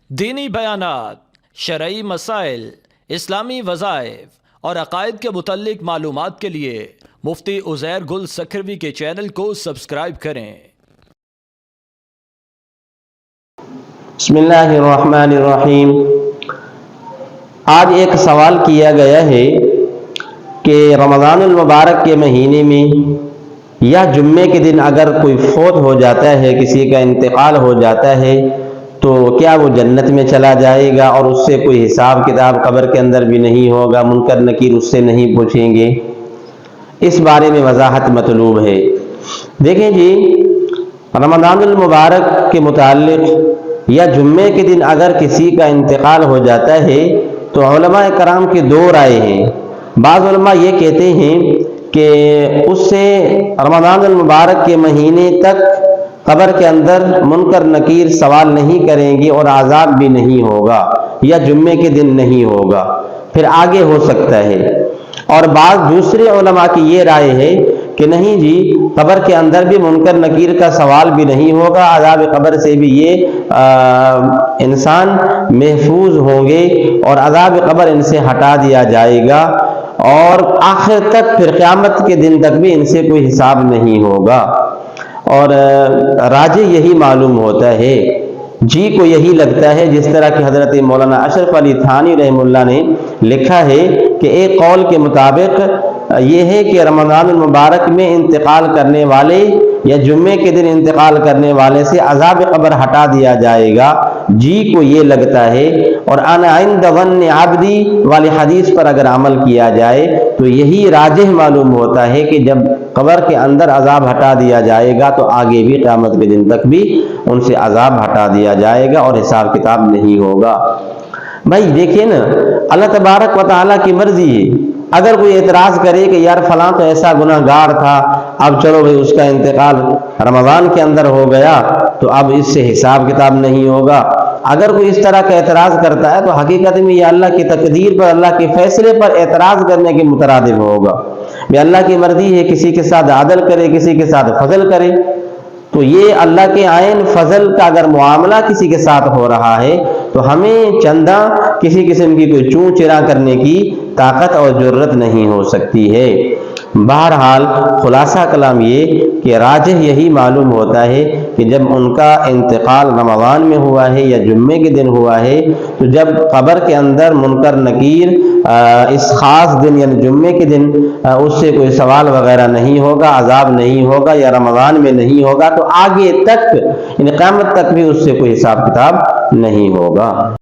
دینی بیانات، شرعی مسائل، اسلامی وظائف اور عقائد کے متعلق معلومات کے لیے مفتی عزیر گل سکھروی کے چینل کو سبسکرائب کریں۔ بسم اللہ الرحمن الرحیم۔ آج ایک سوال کیا گیا ہے کہ رمضان المبارک کے مہینے میں یا جمعے کے دن اگر کوئی فوت ہو جاتا ہے، کسی کا انتقال ہو جاتا ہے، تو کیا وہ جنت میں چلا جائے گا اور اس سے کوئی حساب کتاب قبر کے اندر بھی نہیں ہوگا، منکر نکیر اس سے نہیں پوچھیں گے؟ اس بارے میں وضاحت مطلوب ہے۔ دیکھیں جی، رمضان المبارک کے متعلق یا جمعے کے دن اگر کسی کا انتقال ہو جاتا ہے تو علماء کرام کی دو رائے ہیں۔ بعض علماء یہ کہتے ہیں کہ اس سے رمضان المبارک کے مہینے تک قبر کے اندر منکر نکیر سوال نہیں کریں گے اور عذاب بھی نہیں ہوگا، یا جمعے کے دن نہیں ہوگا، پھر آگے ہو سکتا ہے۔ اور بعض دوسرے علماء کی یہ رائے ہے کہ نہیں جی، قبر کے اندر بھی منکر نکیر کا سوال بھی نہیں ہوگا، عذاب قبر سے بھی یہ انسان محفوظ ہوں گے اور عذاب قبر ان سے ہٹا دیا جائے گا، اور آخر تک پھر قیامت کے دن تک بھی ان سے کوئی حساب نہیں ہوگا۔ اور راجح یہی معلوم ہوتا ہے، جی کو یہی لگتا ہے، جس طرح کہ حضرت مولانا اشرف علی تھانی رحمہ اللہ نے لکھا ہے کہ ایک قول کے مطابق یہ ہے کہ رمضان المبارک میں انتقال کرنے والے یا جمعے کے دن انتقال کرنے والے سے عذاب قبر ہٹا دیا جائے گا، جی کو یہ لگتا ہے۔ اور انا عند ظن عبدی والی حدیث پر اگر عمل کیا جائے تو یہی راجح معلوم ہوتا ہے کہ جب قبر کے اندر عذاب ہٹا دیا جائے گا تو آگے بھی قیامت کے دن تک بھی ان سے عذاب ہٹا دیا جائے گا اور حساب کتاب نہیں ہوگا۔ بھائی دیکھیں نا، اللہ تبارک و تعالیٰ کی مرضی ہے۔ اگر کوئی اعتراض کرے کہ یار فلاں تو ایسا گناہ گار تھا، اب چلو بھائی اس کا انتقال رمضان کے اندر ہو گیا تو اب اس سے حساب کتاب نہیں ہوگا، اگر کوئی اس طرح کا اعتراض کرتا ہے تو حقیقت میں یہ اللہ کی تقدیر پر، اللہ کے فیصلے پر اعتراض کرنے کے مترادف ہوگا۔ یہ اللہ کی مرضی ہے، کسی کے ساتھ عدل کرے، کسی کے ساتھ فضل کرے، تو یہ اللہ کے عین فضل کا اگر معاملہ کسی کے ساتھ ہو رہا ہے تو ہمیں چندہ کسی قسم کی کوئی چون چرا کرنے کی طاقت اور جرت نہیں ہو سکتی ہے۔ بہرحال خلاصہ کلام یہ کہ راجح یہی معلوم ہوتا ہے کہ جب ان کا انتقال رمضان میں ہوا ہے یا جمعے کے دن ہوا ہے تو جب قبر کے اندر منکر نکیر اس خاص دن یعنی جمعے کے دن اس سے کوئی سوال وغیرہ نہیں ہوگا، عذاب نہیں ہوگا، یا رمضان میں نہیں ہوگا تو آگے تک یعنی قیامت تک بھی اس سے کوئی حساب کتاب نہیں ہوگا۔